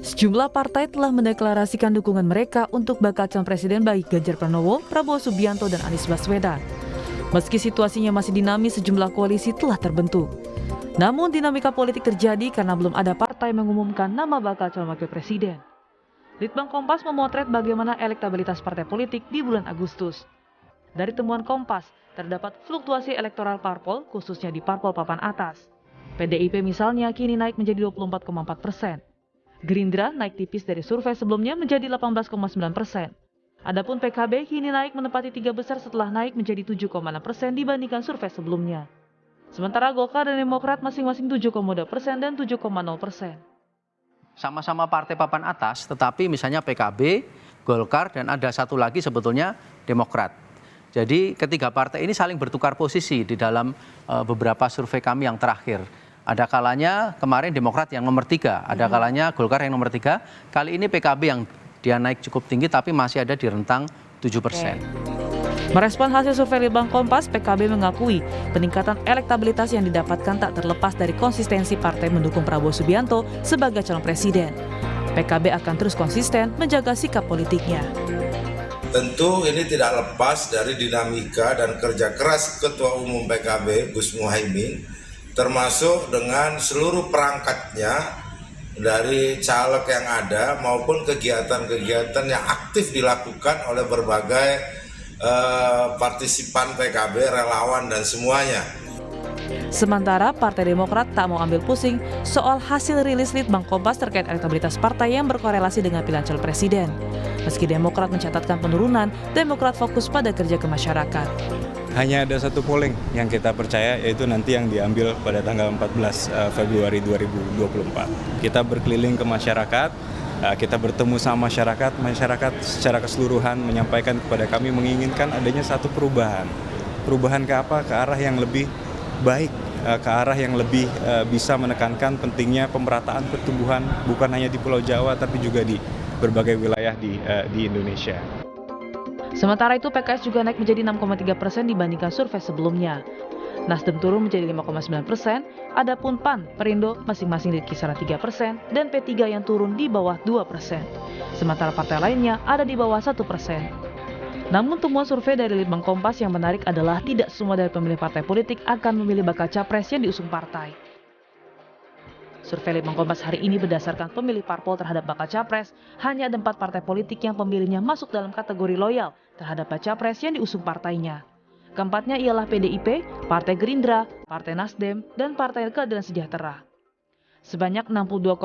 Sejumlah partai telah mendeklarasikan dukungan mereka untuk bakal calon presiden baik Ganjar Pranowo, Prabowo Subianto, dan Anies Baswedan. Meski situasinya masih dinamis, sejumlah koalisi telah terbentuk. Namun dinamika politik terjadi karena belum ada partai mengumumkan nama bakal calon wakil presiden. Litbang Kompas memotret bagaimana elektabilitas partai politik di bulan Agustus. Dari temuan Kompas, terdapat fluktuasi elektoral parpol khususnya di parpol papan atas. PDIP misalnya kini naik menjadi 24,4%. Gerindra naik tipis dari survei sebelumnya menjadi 18,9%. Adapun PKB kini naik menempati 3 besar setelah naik menjadi 7,6% dibandingkan survei sebelumnya. Sementara Golkar dan Demokrat masing-masing 7,2% dan 7,0%. Sama-sama partai papan atas, tetapi misalnya PKB, Golkar, dan ada satu lagi sebetulnya Demokrat. Jadi ketiga partai ini saling bertukar posisi di dalam beberapa survei kami yang terakhir. Ada kalanya kemarin Demokrat yang nomor 3, ada kalanya Golkar yang nomor 3. Kali ini PKB yang dia naik cukup tinggi tapi masih ada di rentang 7%. Merespon hasil survei Litbang Kompas, PKB mengakui peningkatan elektabilitas yang didapatkan tak terlepas dari konsistensi partai mendukung Prabowo Subianto sebagai calon presiden. PKB akan terus konsisten menjaga sikap politiknya. Tentu ini tidak lepas dari dinamika dan kerja keras Ketua Umum PKB Gus Muhaimin, termasuk dengan seluruh perangkatnya dari caleg yang ada maupun kegiatan-kegiatan yang aktif dilakukan oleh berbagai partisipan PKB, relawan, dan semuanya. Sementara Partai Demokrat tak mau ambil pusing soal hasil rilis Litbang Kompas terkait elektabilitas partai yang berkorelasi dengan pilihan calon presiden. Meski Demokrat mencatatkan penurunan, Demokrat fokus pada kerja ke masyarakat. Hanya ada satu polling yang kita percaya, yaitu nanti yang diambil pada tanggal 14 Februari 2024. Kita berkeliling ke masyarakat, kita bertemu sama masyarakat secara keseluruhan menyampaikan kepada kami menginginkan adanya satu perubahan. Perubahan ke apa? Ke arah yang lebih baik, ke arah yang lebih bisa menekankan pentingnya pemerataan pertumbuhan bukan hanya di Pulau Jawa tapi juga di berbagai wilayah di Indonesia. Sementara itu PKS juga naik menjadi 6,3% dibandingkan survei sebelumnya. Nasdem turun menjadi 5,9%, adapun PAN, Perindo masing-masing di kisaran 3% dan P3 yang turun di bawah 2%. Sementara partai lainnya ada di bawah 1%. Namun temuan survei dari Litbang Kompas yang menarik adalah tidak semua dari pemilih partai politik akan memilih bakal capres yang diusung partai. Survei Litbang Kompas hari ini berdasarkan pemilih parpol terhadap bakal capres, hanya ada 4 partai politik yang pemilihnya masuk dalam kategori loyal terhadap bakal capres yang diusung partainya. Keempatnya ialah PDIP, Partai Gerindra, Partai Nasdem, dan Partai Keadilan Sejahtera. Sebanyak 62,2%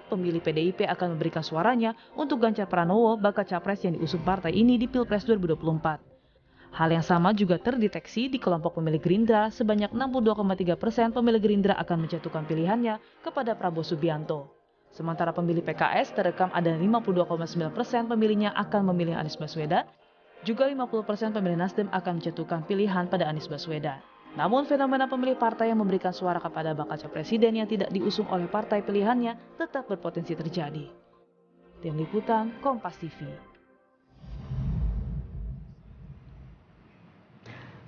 pemilih PDIP akan memberikan suaranya untuk Ganjar Pranowo bakal capres yang diusung partai ini di Pilpres 2024. Hal yang sama juga terdeteksi di kelompok pemilih Gerindra, sebanyak 62,3% pemilih Gerindra akan menjatuhkan pilihannya kepada Prabowo Subianto. Sementara pemilih PKS terekam ada 52,9% pemilihnya akan memilih Anies Baswedan, juga 50% pemilih Nasdem akan menjatuhkan pilihan pada Anies Baswedan. Namun fenomena pemilih partai yang memberikan suara kepada bakal calon presiden yang tidak diusung oleh partai pilihannya tetap berpotensi terjadi. Tim Liputan, Kompas TV.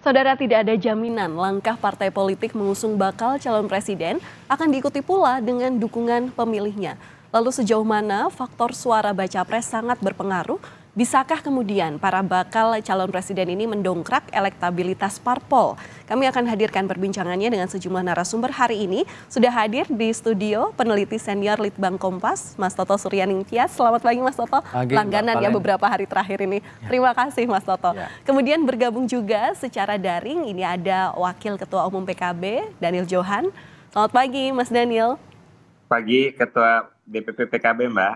Saudara, tidak ada jaminan langkah partai politik mengusung bakal calon presiden akan diikuti pula dengan dukungan pemilihnya. Lalu sejauh mana faktor suara baca pres sangat berpengaruh? Bisakah kemudian para bakal calon presiden ini mendongkrak elektabilitas parpol? Kami akan hadirkan perbincangannya dengan sejumlah narasumber hari ini. Sudah hadir di studio peneliti senior Litbang Kompas, Mas Toto Suryaningtyas. Selamat pagi Mas Toto. Langganan ya beberapa hari terakhir ini. Terima kasih Mas Toto. Kemudian bergabung juga secara daring, ini ada Wakil Ketua Umum PKB, Daniel Johan. Selamat pagi Mas Daniel. Pagi Ketua DPP PKB Mbak.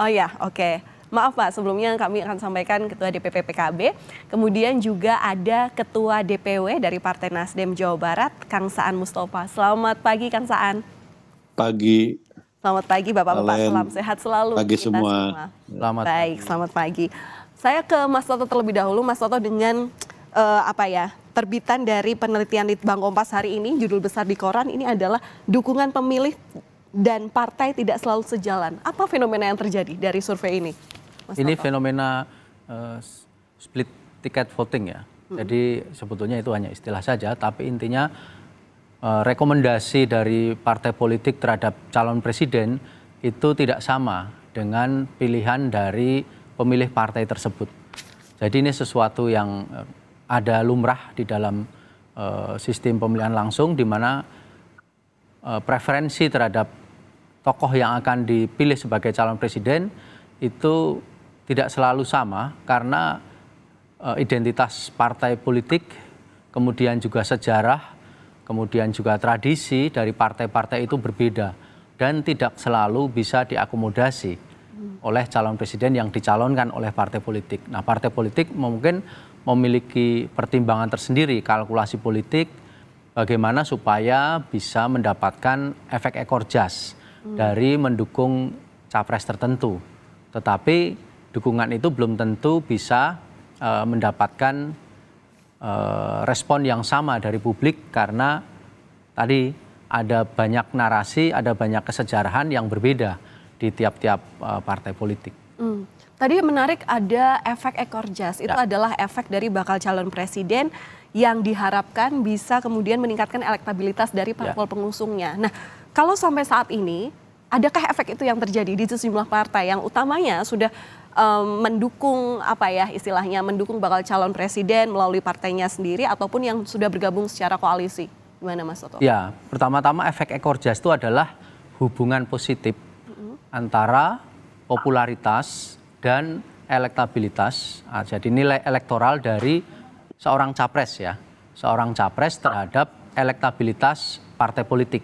Oh ya, oke. Maaf Pak, sebelumnya kami akan sampaikan Ketua DPP PKB, kemudian juga ada Ketua DPW dari Partai Nasdem Jawa Barat, Kang Saan Mustafa. Selamat pagi Kang Saan. Pagi. Selamat pagi Bapak-Bapak, salam sehat selalu. Pagi semua. Selamat Baik, selamat pagi. Saya ke Mas Toto terlebih dahulu, Mas Toto dengan terbitan dari penelitian Litbang Kompas hari ini, judul besar di koran ini adalah dukungan pemilih dan partai tidak selalu sejalan. Apa fenomena yang terjadi dari survei ini? Ini fenomena split ticket voting ya. Jadi sebetulnya itu hanya istilah saja, tapi intinya rekomendasi dari partai politik terhadap calon presiden itu tidak sama dengan pilihan dari pemilih partai tersebut. Jadi ini sesuatu yang ada lumrah di dalam sistem pemilihan langsung, di mana preferensi terhadap tokoh yang akan dipilih sebagai calon presiden itu tidak selalu sama, karena identitas partai politik, kemudian juga sejarah, kemudian juga tradisi dari partai-partai itu berbeda dan tidak selalu bisa diakomodasi oleh calon presiden yang dicalonkan oleh partai politik. Nah, partai politik mungkin memiliki pertimbangan tersendiri, kalkulasi politik, bagaimana supaya bisa mendapatkan efek ekor jas dari mendukung capres tertentu. Tetapi dukungan itu belum tentu bisa mendapatkan respon yang sama dari publik, karena tadi ada banyak narasi, ada banyak kesejarahan yang berbeda di tiap-tiap partai politik. Tadi menarik, ada efek ekor jas. Itu adalah efek dari bakal calon presiden yang diharapkan bisa kemudian meningkatkan elektabilitas dari parpol pengusungnya. Nah, kalau sampai saat ini, adakah efek itu yang terjadi di sejumlah partai yang utamanya sudah mendukung istilahnya mendukung bakal calon presiden melalui partainya sendiri ataupun yang sudah bergabung secara koalisi? Gimana Mas Toto? Ya, pertama-tama efek ekor jas itu adalah hubungan positif antara popularitas dan elektabilitas. Jadi nilai elektoral dari seorang capres ya, seorang capres terhadap elektabilitas partai politik.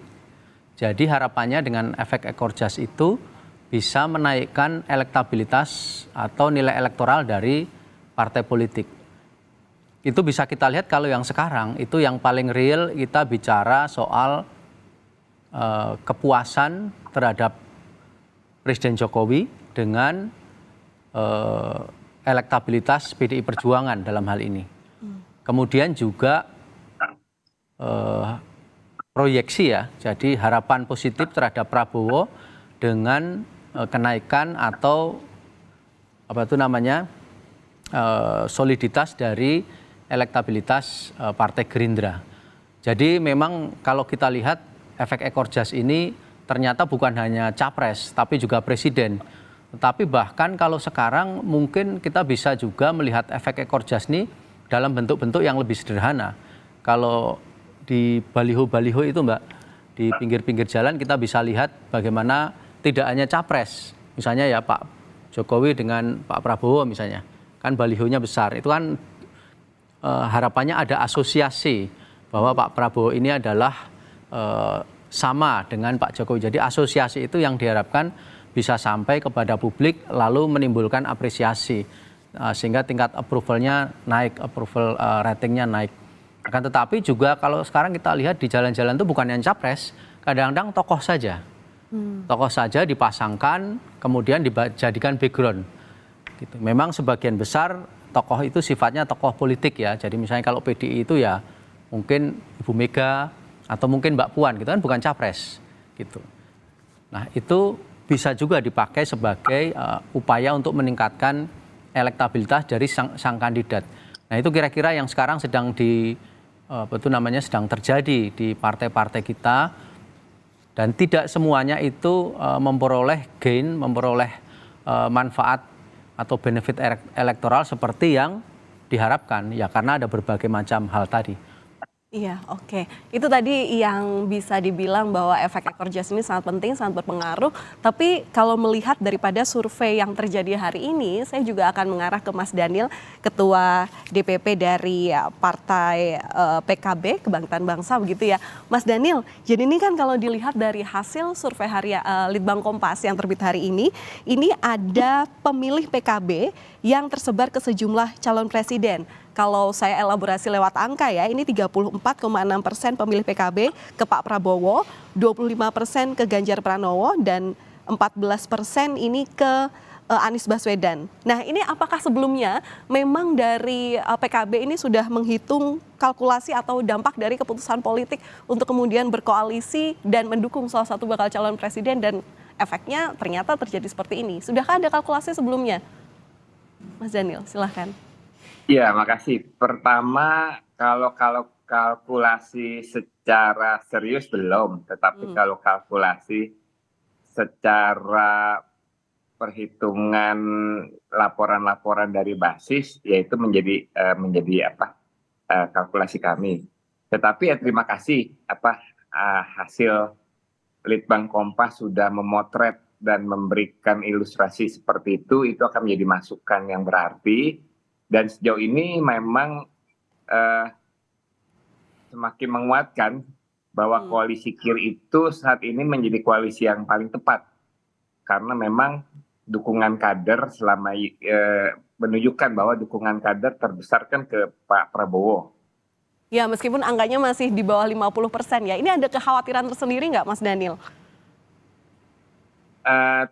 Jadi harapannya dengan efek ekor jas itu bisa menaikkan elektabilitas atau nilai elektoral dari partai politik. Itu bisa kita lihat kalau yang sekarang itu yang paling real, kita bicara soal kepuasan terhadap Presiden Jokowi dengan elektabilitas PDI Perjuangan dalam hal ini. Kemudian juga proyeksi ya, jadi harapan positif terhadap Prabowo dengan kenaikan atau soliditas dari elektabilitas Partai Gerindra. Jadi memang kalau kita lihat efek ekor jas ini ternyata bukan hanya capres tapi juga presiden. Tetapi bahkan kalau sekarang mungkin kita bisa juga melihat efek ekor jas ini dalam bentuk-bentuk yang lebih sederhana. Kalau di baliho-baliho itu Mbak, di pinggir-pinggir jalan kita bisa lihat bagaimana tidak hanya capres, misalnya ya Pak Jokowi dengan Pak Prabowo misalnya, kan balihonya besar, itu kan harapannya ada asosiasi bahwa Pak Prabowo ini adalah sama dengan Pak Jokowi. Jadi asosiasi itu yang diharapkan bisa sampai kepada publik lalu menimbulkan apresiasi sehingga tingkat approval-nya naik, approval ratingnya naik. Akan tetapi juga kalau sekarang kita lihat di jalan-jalan itu bukan yang capres, kadang-kadang tokoh saja. Tokoh saja dipasangkan, kemudian dijadikan background. Gitu. Memang sebagian besar tokoh itu sifatnya tokoh politik ya. Jadi misalnya kalau PDI itu ya mungkin Ibu Mega atau mungkin Mbak Puan gitu kan, bukan capres. Gitu. Nah itu bisa juga dipakai sebagai upaya untuk meningkatkan elektabilitas dari sang kandidat. Nah itu kira-kira yang sekarang sedang sedang terjadi di partai-partai kita. Dan tidak semuanya itu memperoleh gain, memperoleh manfaat atau benefit elektoral seperti yang diharapkan. Ya karena ada berbagai macam hal tadi. Iya, oke. Itu tadi yang bisa dibilang bahwa efek ekor jas ini sangat penting, sangat berpengaruh. Tapi kalau melihat daripada survei yang terjadi hari ini, saya juga akan mengarah ke Mas Daniel, Ketua DPP dari Partai PKB, Kebangkitan Bangsa begitu ya. Mas Daniel, jadi ini kan kalau dilihat dari hasil survei Litbang Kompas yang terbit hari ini ada pemilih PKB yang tersebar ke sejumlah calon presiden. Kalau saya elaborasi lewat angka ya, ini 34,6% pemilih PKB ke Pak Prabowo, 25% ke Ganjar Pranowo, dan 14% ini ke Anies Baswedan. Nah ini apakah sebelumnya memang dari PKB ini sudah menghitung kalkulasi atau dampak dari keputusan politik untuk kemudian berkoalisi dan mendukung salah satu bakal calon presiden, dan efeknya ternyata terjadi seperti ini? Sudahkah ada kalkulasi sebelumnya? Mas Daniel, silahkan. Iya, makasih. Pertama, kalau kalkulasi secara serius belum, tetapi kalau kalkulasi secara perhitungan laporan-laporan dari basis, yaitu menjadi kalkulasi kami. Tetapi ya terima kasih hasil Litbang Kompas sudah memotret dan memberikan ilustrasi seperti itu akan menjadi masukan yang berarti. Dan sejauh ini memang semakin menguatkan bahwa koalisi kiri itu saat ini menjadi koalisi yang paling tepat. Karena memang dukungan kader menunjukkan bahwa dukungan kader terbesar kan ke Pak Prabowo. Ya, meskipun angkanya masih di bawah 50% ya. Ini ada kekhawatiran tersendiri nggak, Mas Daniel?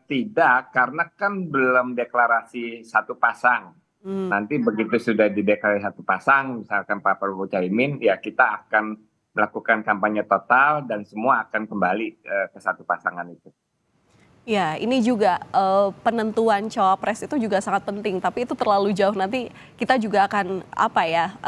Tidak, karena kan belum deklarasi satu pasang. Nanti begitu sudah dideklarasi satu pasang, misalkan Pak Prabowo Caimin, ya kita akan melakukan kampanye total dan semua akan kembali ke satu pasangan itu. Ya, ini juga penentuan cawapres itu juga sangat penting, tapi itu terlalu jauh. Nanti kita juga akan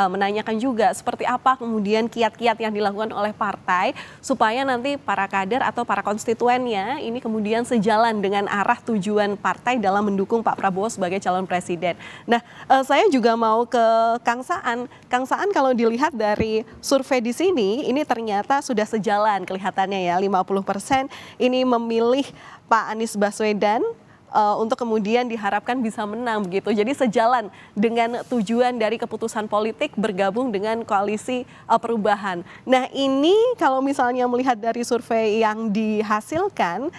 menanyakan juga seperti apa kemudian kiat-kiat yang dilakukan oleh partai supaya nanti para kader atau para konstituennya ini kemudian sejalan dengan arah tujuan partai dalam mendukung Pak Prabowo sebagai calon presiden. Nah, saya juga mau ke Kang Saan. Kang Saan, kalau dilihat dari survei di sini, ini ternyata sudah sejalan kelihatannya ya, 50% ini memilih Pak Anies Baswedan untuk kemudian diharapkan bisa menang begitu. Jadi sejalan dengan tujuan dari keputusan politik bergabung dengan koalisi perubahan. Nah, ini kalau misalnya melihat dari survei yang dihasilkan,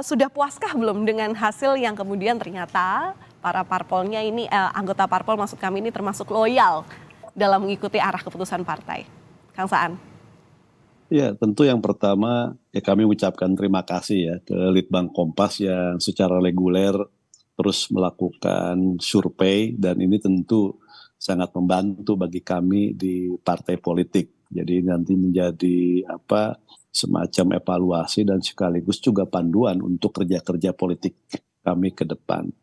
sudah puaskah belum dengan hasil yang kemudian ternyata para parpolnya ini, anggota parpol maksud kami ini termasuk loyal dalam mengikuti arah keputusan partai? Kang Saan. Ya, tentu yang pertama ya kami ucapkan terima kasih ya ke Litbang Kompas yang secara reguler terus melakukan survei, dan ini tentu sangat membantu bagi kami di partai politik. Jadi nanti menjadi semacam evaluasi dan sekaligus juga panduan untuk kerja-kerja politik kami ke depan.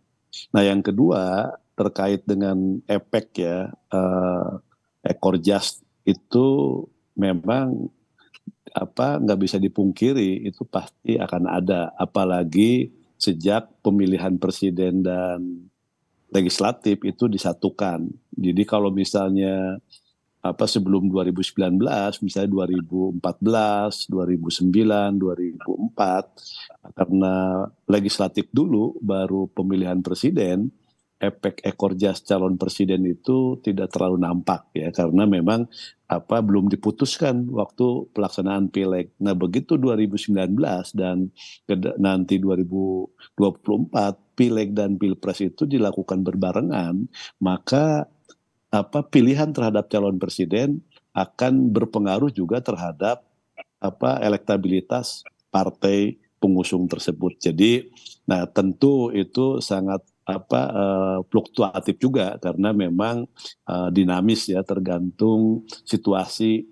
Nah, yang kedua terkait dengan efek ya ekor jas itu memang nggak bisa dipungkiri, itu pasti akan ada, apalagi sejak pemilihan presiden dan legislatif itu disatukan. Jadi kalau misalnya sebelum 2019, misalnya 2014, 2009, 2004, karena legislatif dulu baru pemilihan presiden, efek ekor jas calon presiden itu tidak terlalu nampak ya, karena memang belum diputuskan waktu pelaksanaan pileg. Nah, begitu 2019 dan nanti 2024 pileg dan pilpres itu dilakukan berbarengan, maka pilihan terhadap calon presiden akan berpengaruh juga terhadap elektabilitas partai pengusung tersebut. Jadi, nah tentu itu sangat fluktuatif juga karena memang dinamis ya, tergantung situasi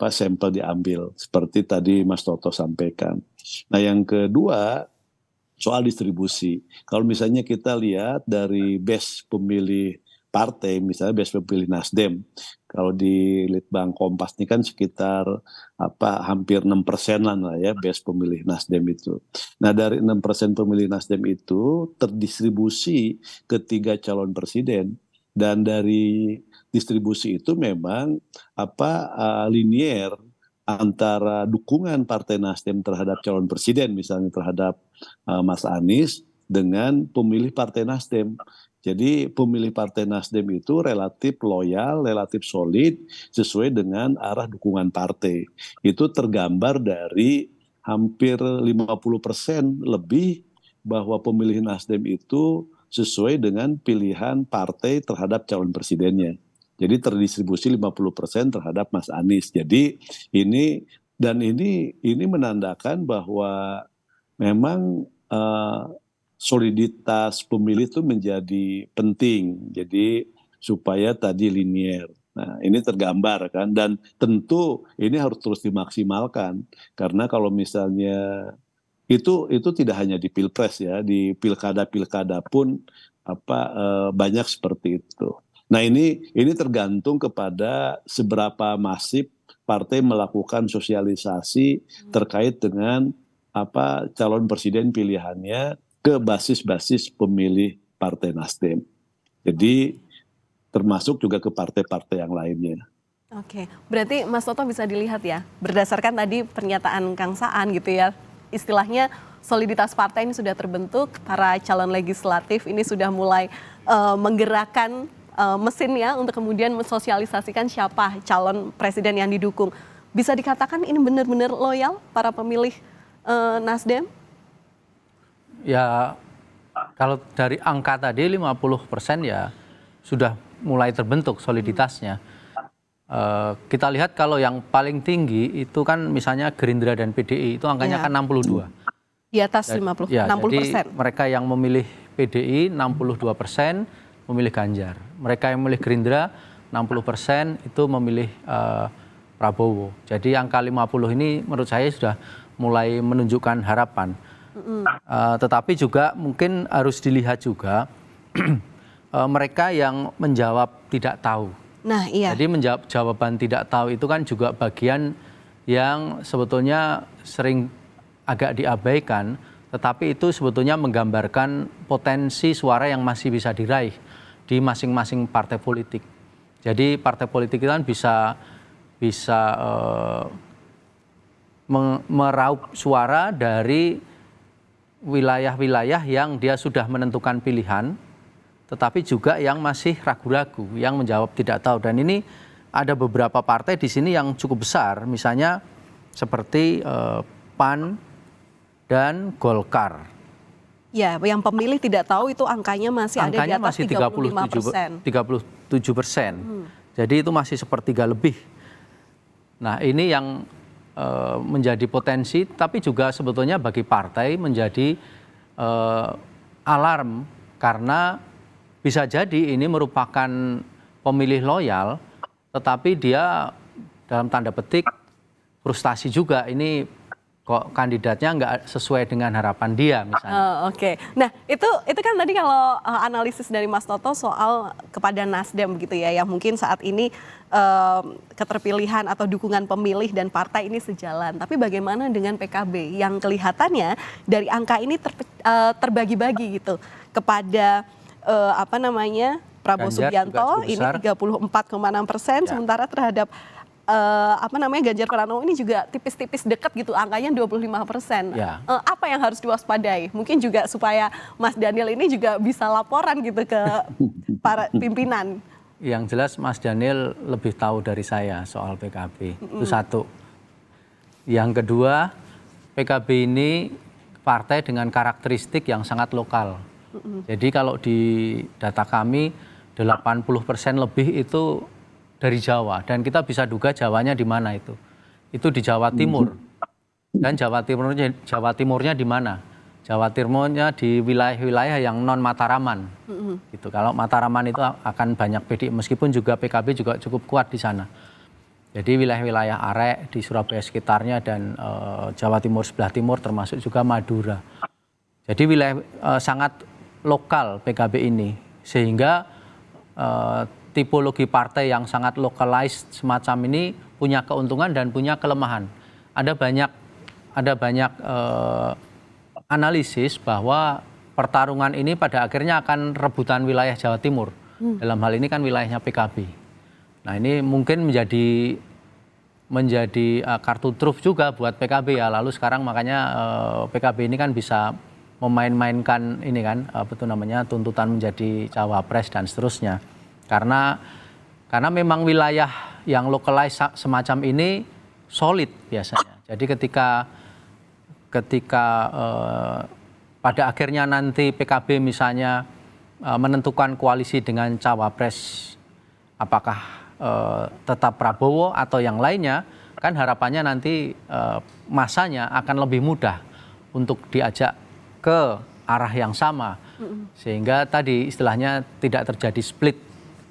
sampel diambil seperti tadi Mas Toto sampaikan. Nah, yang kedua soal distribusi. Kalau misalnya kita lihat dari base pemilih partai, misalnya base pemilih Nasdem, kalau di Litbang Kompas ini kan sekitar hampir 6% lah ya base pemilih Nasdem itu. Nah, dari 6% pemilih Nasdem itu terdistribusi ke 3 calon presiden, dan dari distribusi itu memang linier antara dukungan Partai Nasdem terhadap calon presiden, misalnya terhadap Mas Anies, dengan pemilih Partai Nasdem. Jadi pemilih Partai Nasdem itu relatif loyal, relatif solid sesuai dengan arah dukungan partai. Itu tergambar dari hampir 50% lebih bahwa pemilih Nasdem itu sesuai dengan pilihan partai terhadap calon presidennya. Jadi terdistribusi 50% terhadap Mas Anies. Jadi ini menandakan bahwa memang soliditas pemilih itu menjadi penting, jadi supaya tadi linier. Nah, ini tergambar kan, dan tentu ini harus terus dimaksimalkan, karena kalau misalnya itu tidak hanya di pilpres ya, di pilkada pun banyak seperti itu. Nah, ini tergantung kepada seberapa masif partai melakukan sosialisasi terkait dengan calon presiden pilihannya ke basis-basis pemilih Partai Nasdem. Jadi termasuk juga ke partai-partai yang lainnya. Oke, berarti Mas Toto bisa dilihat ya, berdasarkan tadi pernyataan Kang Saan gitu ya, istilahnya soliditas partai ini sudah terbentuk, para calon legislatif ini sudah mulai menggerakkan mesinnya untuk kemudian mensosialisasikan siapa calon presiden yang didukung. Bisa dikatakan ini benar-benar loyal para pemilih Nasdem? Ya, kalau dari angka tadi 50% ya sudah mulai terbentuk soliditasnya. Kita lihat kalau yang paling tinggi itu kan misalnya Gerindra dan PDI itu angkanya kan 62. Di atas 50, ya, 60%. Jadi mereka yang memilih PDI 62% memilih Ganjar. Mereka yang memilih Gerindra 60% itu memilih Prabowo. Jadi angka 50 ini menurut saya sudah mulai menunjukkan harapan. Tetapi juga mungkin harus dilihat juga mereka yang menjawab tidak tahu. Nah, iya. Jadi menjawab jawaban tidak tahu itu kan juga bagian yang sebetulnya sering agak diabaikan, tetapi itu sebetulnya menggambarkan potensi suara yang masih bisa diraih di masing-masing partai politik. Jadi partai politik itu kan bisa meraup suara dari wilayah-wilayah yang dia sudah menentukan pilihan, tetapi juga yang masih ragu-ragu, yang menjawab tidak tahu. Dan ini ada beberapa partai di sini yang cukup besar, misalnya seperti PAN dan Golkar. Ya, yang pemilih tidak tahu itu angkanya masih ada di atas 35%. 37%. Jadi itu masih sepertiga lebih. Nah, ini yang menjadi potensi, tapi juga sebetulnya bagi partai menjadi alarm, karena bisa jadi ini merupakan pemilih loyal, tetapi dia dalam tanda petik frustasi juga, ini kok kandidatnya nggak sesuai dengan harapan dia misalnya. Oke. Nah, itu kan tadi kalau analisis dari Mas Toto soal kepada Nasdem gitu ya, yang mungkin saat ini keterpilihan atau dukungan pemilih dan partai ini sejalan. Tapi bagaimana dengan PKB yang kelihatannya dari angka ini terbagi-bagi gitu kepada Prabowo Subianto ini 34,6%, sementara terhadap Ganjar Pranowo ini juga tipis-tipis dekat gitu, angkanya 25%. Ya. Apa yang harus diwaspadai? Mungkin juga supaya Mas Daniel ini juga bisa laporan gitu ke para pimpinan. Yang jelas Mas Daniel lebih tahu dari saya soal PKB. Itu satu. Yang kedua, PKB ini partai dengan karakteristik yang sangat lokal. Jadi kalau di data kami 80% lebih itu dari Jawa, dan kita bisa duga Jawanya di mana itu di Jawa Timur. Dan Jawa Timurnya di mana? Jawa Timurnya di wilayah-wilayah yang non Mataraman. Gitu. Kalau Mataraman itu akan banyak PDI, meskipun juga PKB juga cukup kuat di sana. Jadi wilayah-wilayah Arek di Surabaya sekitarnya dan Jawa Timur sebelah timur, termasuk juga Madura. Jadi wilayah sangat lokal PKB ini, sehingga tipologi partai yang sangat localized semacam ini punya keuntungan dan punya kelemahan. Ada banyak analisis bahwa pertarungan ini pada akhirnya akan rebutan wilayah Jawa Timur. Dalam hal ini kan wilayahnya PKB. Nah, ini mungkin menjadi kartu truf juga buat PKB ya. Lalu sekarang makanya PKB ini kan bisa memain-mainkan ini kan tuntutan menjadi cawapres dan seterusnya. Karena memang wilayah yang localized semacam ini solid biasanya. Jadi ketika pada akhirnya nanti PKB misalnya menentukan koalisi dengan cawapres, apakah tetap Prabowo atau yang lainnya, kan harapannya nanti masanya akan lebih mudah untuk diajak ke arah yang sama. Sehingga tadi istilahnya tidak terjadi split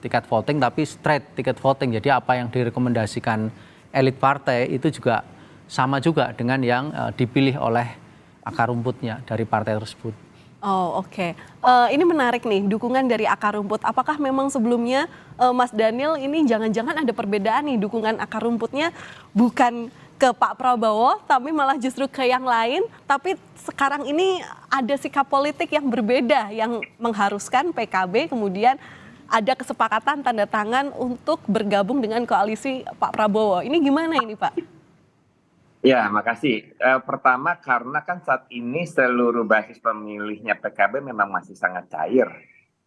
tiket voting, tapi straight tiket voting. Jadi apa yang direkomendasikan elit partai itu juga sama juga dengan yang dipilih oleh akar rumputnya dari partai tersebut. Oh, oke. Ini menarik nih, dukungan dari akar rumput. Apakah memang sebelumnya Mas Daniel ini jangan-jangan ada perbedaan nih, dukungan akar rumputnya bukan ke Pak Prabowo, tapi malah justru ke yang lain. Tapi sekarang ini ada sikap politik yang berbeda yang mengharuskan PKB kemudian ada kesepakatan tanda tangan untuk bergabung dengan koalisi Pak Prabowo. Ini gimana ini, Pak? Ya, makasih. Pertama, karena kan saat ini seluruh basis pemilihnya PKB memang masih sangat cair.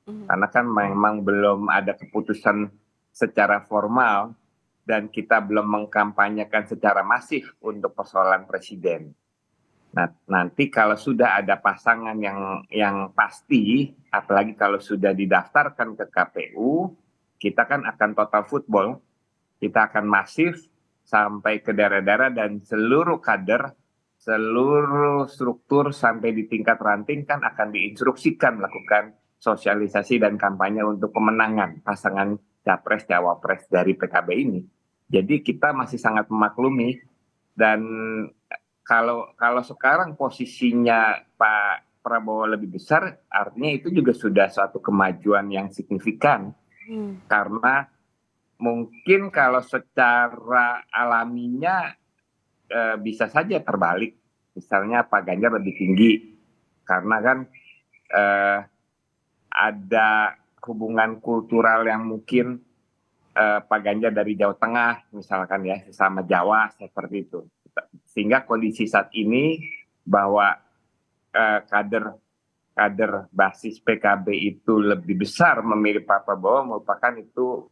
Karena kan memang belum ada keputusan secara formal dan kita belum mengkampanyekan secara masif untuk persoalan presiden. Nah, nanti kalau sudah ada pasangan yang pasti, apalagi kalau sudah didaftarkan ke KPU, kita kan akan total football, kita akan masif sampai ke daerah-daerah dan seluruh kader, seluruh struktur sampai di tingkat ranting kan akan diinstruksikan melakukan sosialisasi dan kampanye untuk pemenangan pasangan capres-cawapres dari PKB ini. Jadi kita masih sangat memaklumi dan kalau sekarang posisinya Pak Prabowo lebih besar, artinya itu juga sudah suatu kemajuan yang signifikan. Karena mungkin kalau secara alaminya bisa saja terbalik. Misalnya Pak Ganjar lebih tinggi karena kan ada hubungan kultural yang mungkin Pak Ganjar dari Jawa Tengah misalkan ya, sama Jawa seperti itu. Sehingga kondisi saat ini bahwa kader basis PKB itu lebih besar memilih Pak Prabowo merupakan itu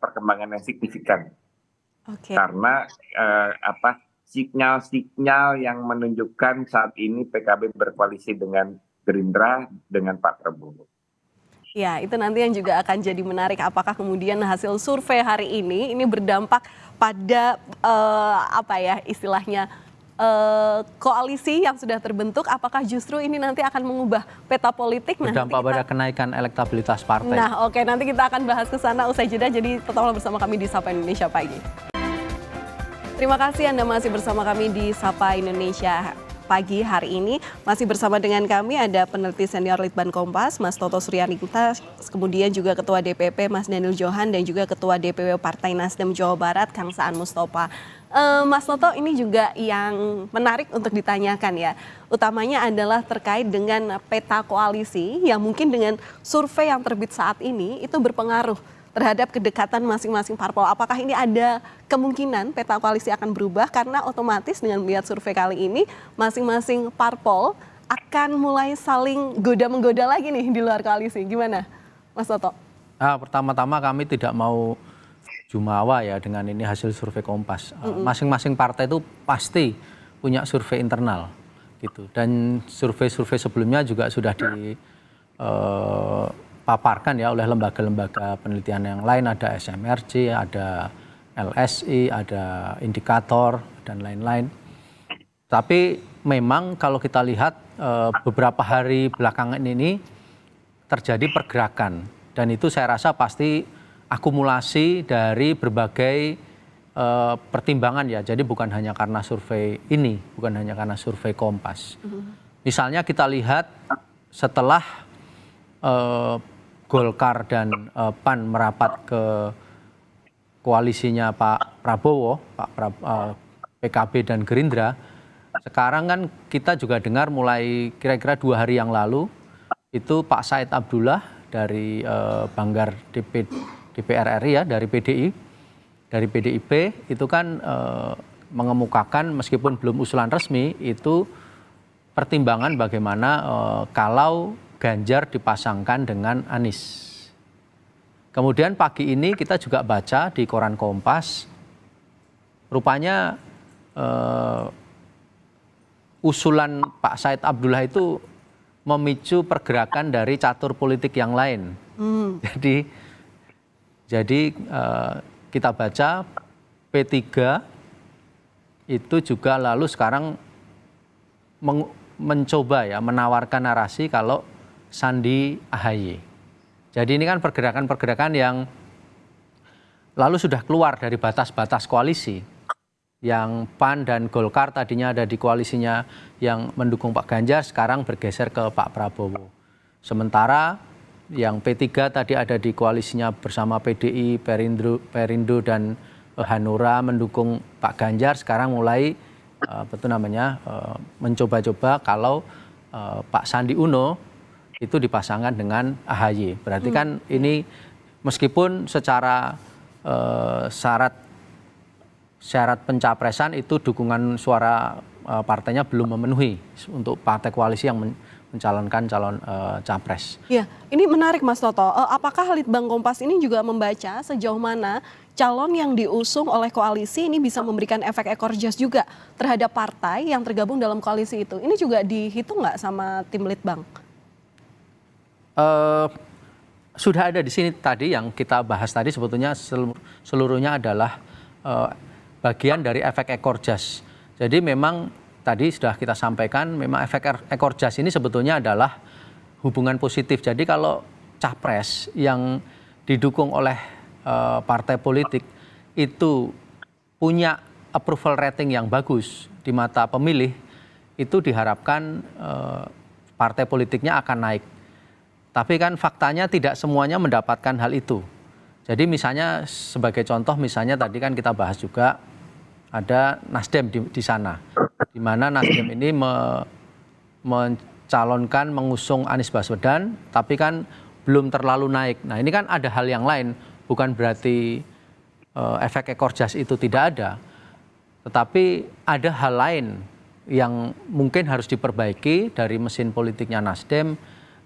perkembangan yang signifikan. Karena sinyal-sinyal yang menunjukkan saat ini PKB berkoalisi dengan Gerindra dengan Pak Prabowo. Ya, itu nanti yang juga akan jadi menarik. Apakah kemudian hasil survei hari ini berdampak pada istilahnya koalisi yang sudah terbentuk, apakah justru ini nanti akan mengubah peta politik? Berdampak pada kenaikan elektabilitas partai. Nah, oke, nanti kita akan bahas ke sana usai jeda. Jadi tetaplah bersama kami di Sapa Indonesia Pagi. Terima kasih Anda masih bersama kami di Sapa Indonesia Pagi hari ini. Masih bersama dengan kami ada peneliti senior Litbang Kompas, Mas Toto Suryaningta, kemudian juga Ketua DPP Mas Daniel Johan dan juga Ketua DPW Partai Nasdem Jawa Barat Kang Saan Mustafa. Mas Toto, ini juga yang menarik untuk ditanyakan ya. Utamanya adalah terkait dengan peta koalisi yang mungkin dengan survei yang terbit saat ini itu berpengaruh terhadap kedekatan masing-masing parpol. Apakah ini ada kemungkinan peta koalisi akan berubah karena otomatis dengan melihat survei kali ini masing-masing parpol akan mulai saling goda-menggoda lagi nih di luar koalisi. Gimana Mas Toto? Pertama-tama kami tidak mau jumawa ya dengan ini hasil survei Kompas. Masing-masing partai itu pasti punya survei internal gitu. Dan survei-survei sebelumnya juga sudah dipaparkan ya oleh lembaga-lembaga penelitian yang lain, ada SMRC, ada LSI, ada indikator dan lain-lain. Tapi memang kalau kita lihat beberapa hari belakangan ini terjadi pergerakan dan itu saya rasa pasti akumulasi dari berbagai pertimbangan ya. Jadi bukan hanya karena survei ini, bukan hanya karena survei Kompas. Misalnya kita lihat setelah Golkar dan PAN merapat ke koalisinya Pak Prabowo, PKB dan Gerindra, sekarang kan kita juga dengar mulai kira-kira 2 hari yang lalu itu Pak Said Abdullah dari Banggar DPR RI ya, dari PDIP itu kan mengemukakan meskipun belum usulan resmi itu pertimbangan bagaimana kalau Ganjar dipasangkan dengan Anies. Kemudian pagi ini kita juga baca di koran Kompas, rupanya usulan Pak Said Abdullah itu memicu pergerakan dari catur politik yang lain. Jadi kita baca P3 itu juga lalu sekarang mencoba ya menawarkan narasi kalau Sandi AHY. Jadi ini kan pergerakan-pergerakan yang lalu sudah keluar dari batas-batas koalisi. Yang PAN dan Golkar tadinya ada di koalisinya yang mendukung Pak Ganjar sekarang bergeser ke Pak Prabowo. Sementara yang P3 tadi ada di koalisinya bersama PDI, Perindo dan Hanura mendukung Pak Ganjar, sekarang mulai mencoba-coba kalau Pak Sandi Uno itu dipasangkan dengan AHY. Berarti kan ini meskipun secara syarat pencapresan itu dukungan suara partainya belum memenuhi untuk partai koalisi yang mencalonkan calon capres. Ya, ini menarik Mas Toto. Apakah Litbang Kompas ini juga membaca sejauh mana calon yang diusung oleh koalisi ini bisa memberikan efek ekor jas juga terhadap partai yang tergabung dalam koalisi itu? Ini juga dihitung nggak sama tim Litbang? Sudah ada di sini tadi yang kita bahas tadi, sebetulnya seluruhnya adalah bagian dari efek ekor jas. Jadi memang tadi sudah kita sampaikan, memang efek ekor jas ini sebetulnya adalah hubungan positif. Jadi kalau capres yang didukung oleh partai politik itu punya approval rating yang bagus di mata pemilih, itu diharapkan partai politiknya akan naik. Tapi kan faktanya tidak semuanya mendapatkan hal itu. Jadi misalnya sebagai contoh, misalnya tadi kan kita bahas juga ada Nasdem di sana, di mana Nasdem ini mencalonkan mengusung Anies Baswedan, tapi kan belum terlalu naik. Nah ini kan ada hal yang lain, bukan berarti efek ekor jas itu tidak ada, tetapi ada hal lain yang mungkin harus diperbaiki dari mesin politiknya Nasdem,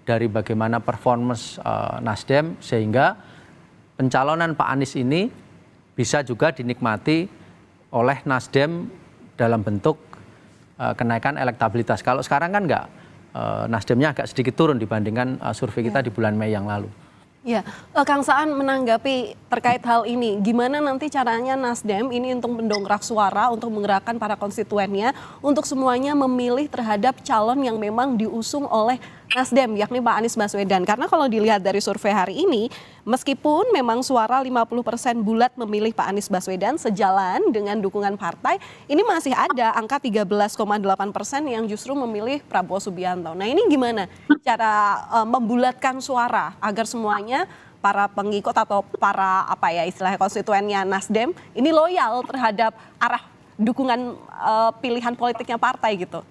dari bagaimana performance Nasdem, sehingga pencalonan Pak Anies ini bisa juga dinikmati oleh Nasdem dalam bentuk kenaikan elektabilitas. Kalau sekarang kan enggak, Nasdemnya agak sedikit turun dibandingkan survei kita di bulan Mei yang lalu. Ya, Kang Saan menanggapi terkait hal ini, gimana nanti caranya Nasdem ini untuk mendongkrak suara, untuk menggerakkan para konstituennya, untuk semuanya memilih terhadap calon yang memang diusung oleh Nasdem, yakni Pak Anies Baswedan. Karena kalau dilihat dari survei hari ini, meskipun memang suara 50% bulat memilih Pak Anies Baswedan sejalan dengan dukungan partai, ini masih ada angka 13,8% yang justru memilih Prabowo Subianto. Nah ini gimana cara membulatkan suara agar semuanya para pengikut atau para istilahnya konstituennya Nasdem ini loyal terhadap arah dukungan pilihan politiknya partai gitu?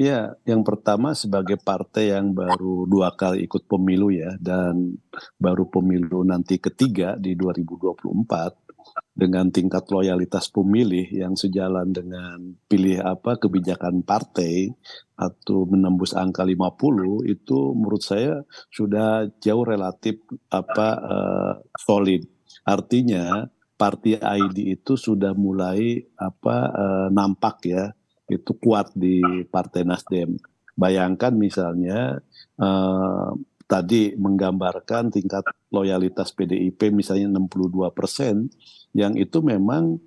Ya, yang pertama sebagai partai yang baru 2 kali ikut pemilu ya, dan baru pemilu nanti ketiga di 2024, dengan tingkat loyalitas pemilih yang sejalan dengan kebijakan partai atau menembus angka 50, itu menurut saya sudah jauh relatif solid. Artinya partai ID itu sudah mulai nampak ya, itu kuat di Partai Nasdem. Bayangkan misalnya tadi menggambarkan tingkat loyalitas PDIP misalnya 62%, yang itu memang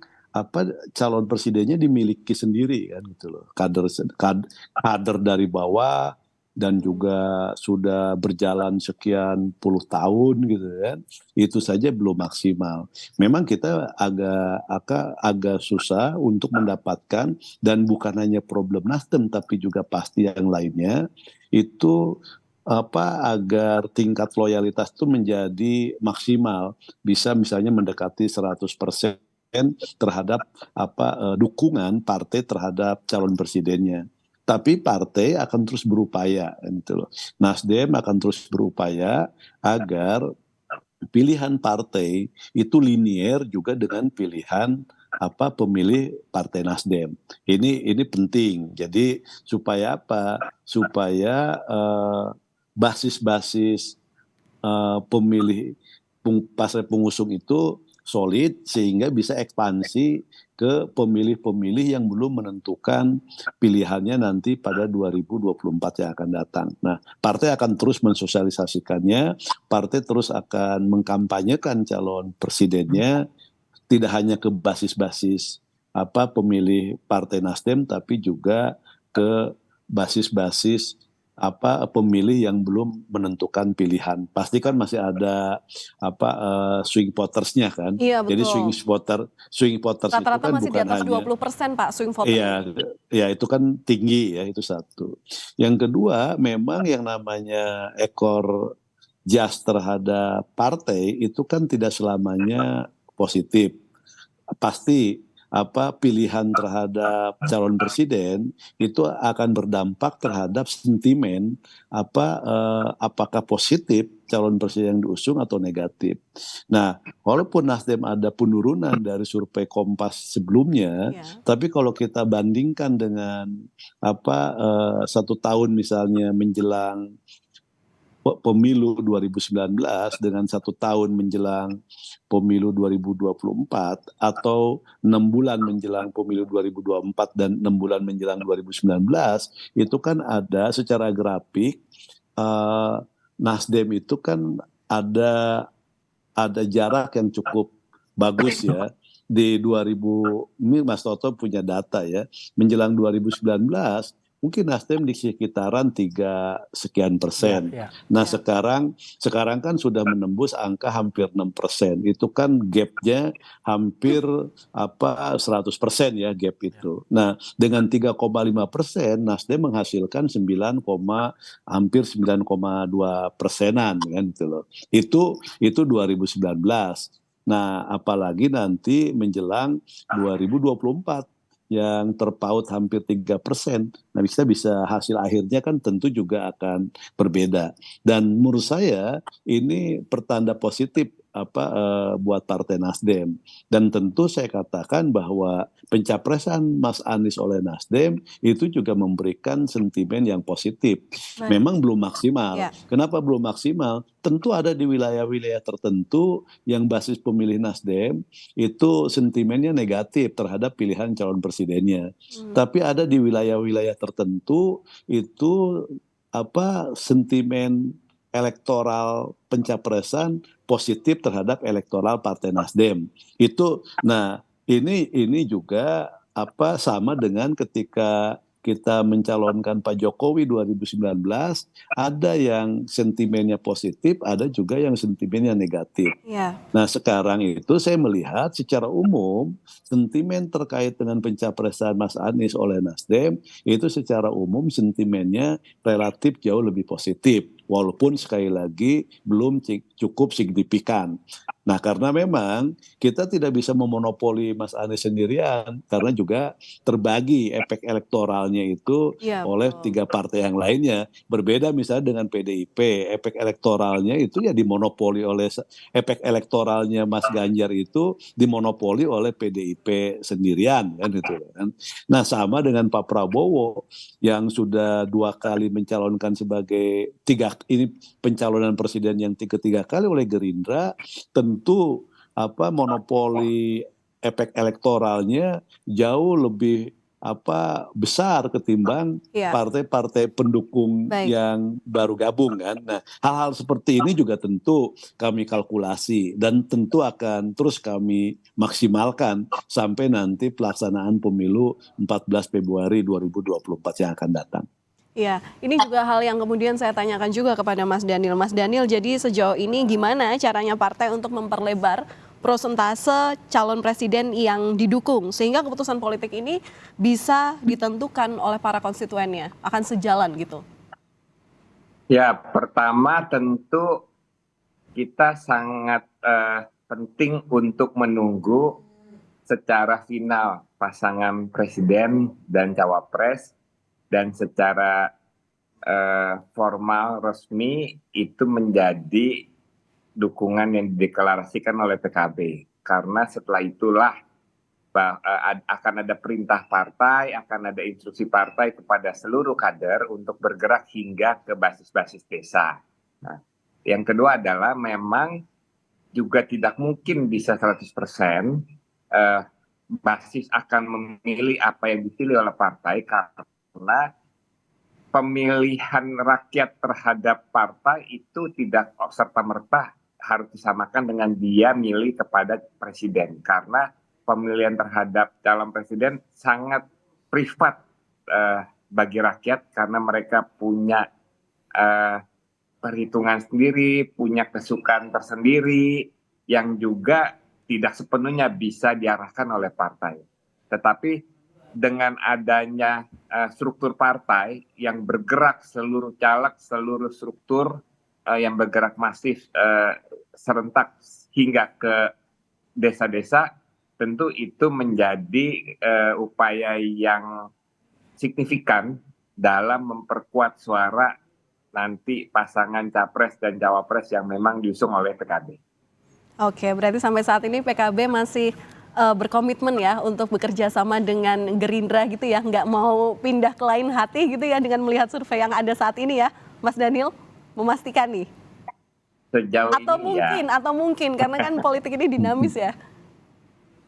calon presidennya dimiliki sendiri kan gitu loh. Kader dari bawah dan juga sudah berjalan sekian puluh tahun gitu kan. Itu saja belum maksimal. Memang kita agak susah untuk mendapatkan, dan bukan hanya problem Nasdem tapi juga pasti yang lainnya, itu agar tingkat loyalitas itu menjadi maksimal, bisa misalnya mendekati 100% terhadap dukungan partai terhadap calon presidennya. Tapi partai akan terus berupaya gitu loh. Nasdem akan terus berupaya agar pilihan partai itu linier juga dengan pilihan pemilih Partai Nasdem. Ini penting. Jadi supaya supaya basis-basis pemilih partai pengusung itu solid, sehingga bisa ekspansi ke pemilih-pemilih yang belum menentukan pilihannya nanti pada 2024 yang akan datang. Nah, partai akan terus mensosialisasikannya, partai terus akan mengkampanyekan calon presidennya, tidak hanya ke basis-basis pemilih Partai Nasdem, tapi juga ke basis-basis pemilih yang belum menentukan pilihan. Pasti kan masih ada swing votersnya kan. Iya, betul. Jadi swing voters rata-rata itu kan masih bukan di atas hanya 20% Pak swing voter. Iya, itu kan tinggi ya, itu satu. Yang kedua, memang yang namanya ekor jas terhadap partai itu kan tidak selamanya positif. pasti pilihan terhadap calon presiden itu akan berdampak terhadap sentimen apakah positif calon presiden yang diusung atau negatif. Nah, walaupun Nasdem ada penurunan dari survei Kompas sebelumnya, tapi kalau kita bandingkan dengan 1 tahun misalnya menjelang pemilu 2019 dengan 1 tahun menjelang pemilu 2024 atau 6 bulan menjelang pemilu 2024 dan 6 bulan menjelang 2019, itu kan ada secara grafik Nasdem itu kan ada jarak yang cukup bagus ya. Di 2000, ini Mas Toto punya data ya, menjelang 2019 mungkin Nasdem di sekitaran 3 sekian persen. Nah sekarang kan sudah menembus angka hampir 6%. Itu kan gapnya hampir 100% ya gap itu. Nah dengan 3,5% Nasdem menghasilkan hampir 9,2%-an kan gitu loh. Itu 2019. Nah apalagi nanti menjelang 2024 yang terpaut hampir 3%. Nah, kita bisa hasil akhirnya kan tentu juga akan berbeda. Dan menurut saya ini pertanda positif buat Partai Nasdem. Dan tentu saya katakan bahwa pencapresan Mas Anies oleh Nasdem itu juga memberikan sentimen yang positif. Memang belum maksimal. Kenapa belum maksimal? Tentu ada di wilayah-wilayah tertentu yang basis pemilih Nasdem itu sentimennya negatif terhadap pilihan calon presidennya. Tapi ada di wilayah-wilayah tertentu itu sentimen elektoral pencapresan positif terhadap elektoral Partai Nasdem. Ini juga sama dengan ketika kita mencalonkan Pak Jokowi 2019, ada yang sentimennya positif, ada juga yang sentimennya negatif. Nah sekarang itu saya melihat secara umum sentimen terkait dengan pencapresan Mas Anies oleh Nasdem itu secara umum sentimennya relatif jauh lebih positif. Walaupun sekali lagi belum cukup signifikan. Nah karena memang kita tidak bisa memonopoli Mas Anies sendirian, karena juga terbagi efek elektoralnya itu oleh 3 partai yang lainnya. Berbeda misalnya dengan PDIP, efek elektoralnya itu ya dimonopoli oleh, efek elektoralnya Mas Ganjar itu dimonopoli oleh PDIP sendirian kan itu kan. Nah sama dengan Pak Prabowo yang sudah 2 kali mencalonkan sebagai ini pencalonan presiden yang ketiga kali oleh Gerindra, tentu monopoli efek elektoralnya jauh lebih besar ketimbang partai-partai pendukung yang baru gabung kan. Nah, hal-hal seperti ini juga tentu kami kalkulasi dan tentu akan terus kami maksimalkan sampai nanti pelaksanaan pemilu 14 Februari 2024 yang akan datang. Ya, ini juga hal yang kemudian saya tanyakan juga kepada Mas Daniel. Mas Daniel, jadi sejauh ini gimana caranya partai untuk memperlebar prosentase calon presiden yang didukung sehingga keputusan politik ini bisa ditentukan oleh para konstituennya, akan sejalan gitu? Ya, pertama tentu kita sangat penting untuk menunggu secara final pasangan presiden dan cawapres. Dan secara formal resmi itu menjadi dukungan yang dideklarasikan oleh PKB. Karena setelah itulah akan ada perintah partai, akan ada instruksi partai kepada seluruh kader untuk bergerak hingga ke basis-basis desa. Nah, yang kedua adalah memang juga tidak mungkin bisa 100% basis akan memilih apa yang dipilih oleh partai karena pemilihan rakyat terhadap partai itu tidak serta-merta harus disamakan dengan dia milih kepada presiden. Karena pemilihan terhadap calon presiden sangat privat bagi rakyat karena mereka punya perhitungan sendiri, punya kesukaan tersendiri yang juga tidak sepenuhnya bisa diarahkan oleh partai. Tetapi dengan adanya struktur partai yang bergerak seluruh caleg, seluruh struktur yang bergerak masif serentak hingga ke desa-desa, tentu itu menjadi upaya yang signifikan dalam memperkuat suara nanti pasangan capres dan cawapres yang memang diusung oleh PKB. Oke, berarti sampai saat ini PKB masih berkomitmen ya untuk bekerja sama dengan Gerindra gitu ya, nggak mau pindah ke lain hati gitu ya dengan melihat survei yang ada saat ini ya, Mas Daniel, memastikan nih. Sejauh Atau mungkin karena kan politik ini dinamis ya.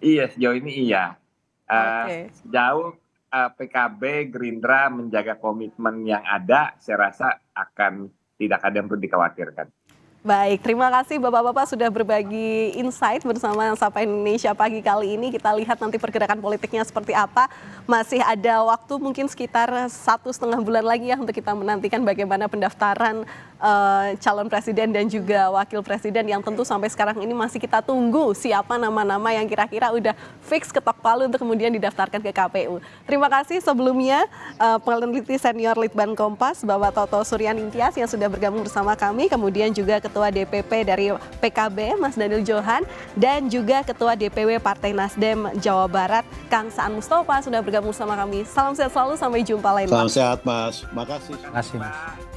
Iya, sejauh ini iya. Oke. Sejauh PKB, Gerindra menjaga komitmen yang ada, saya rasa akan tidak ada yang perlu dikhawatirkan. Baik, terima kasih Bapak-Bapak sudah berbagi insight bersama Sapa Indonesia pagi kali ini. Kita lihat nanti pergerakan politiknya seperti apa. Masih ada waktu mungkin sekitar 1,5 bulan lagi ya untuk kita menantikan bagaimana pendaftaran calon presiden dan juga wakil presiden yang tentu sampai sekarang ini masih kita tunggu siapa nama-nama yang kira-kira udah fix ketok palu untuk kemudian didaftarkan ke KPU. Terima kasih sebelumnya peneliti senior Litbang Kompas Bapak Toto Suryaningtyas yang sudah bergabung bersama kami, kemudian juga Ketua DPP dari PKB Mas Daniel Johan dan juga Ketua DPW Partai Nasdem Jawa Barat Kang Saan Mustafa sudah bergabung bersama kami. Salam sehat selalu, sampai jumpa lain waktu. Salam sehat Mas, makasih. Terima kasih Mas.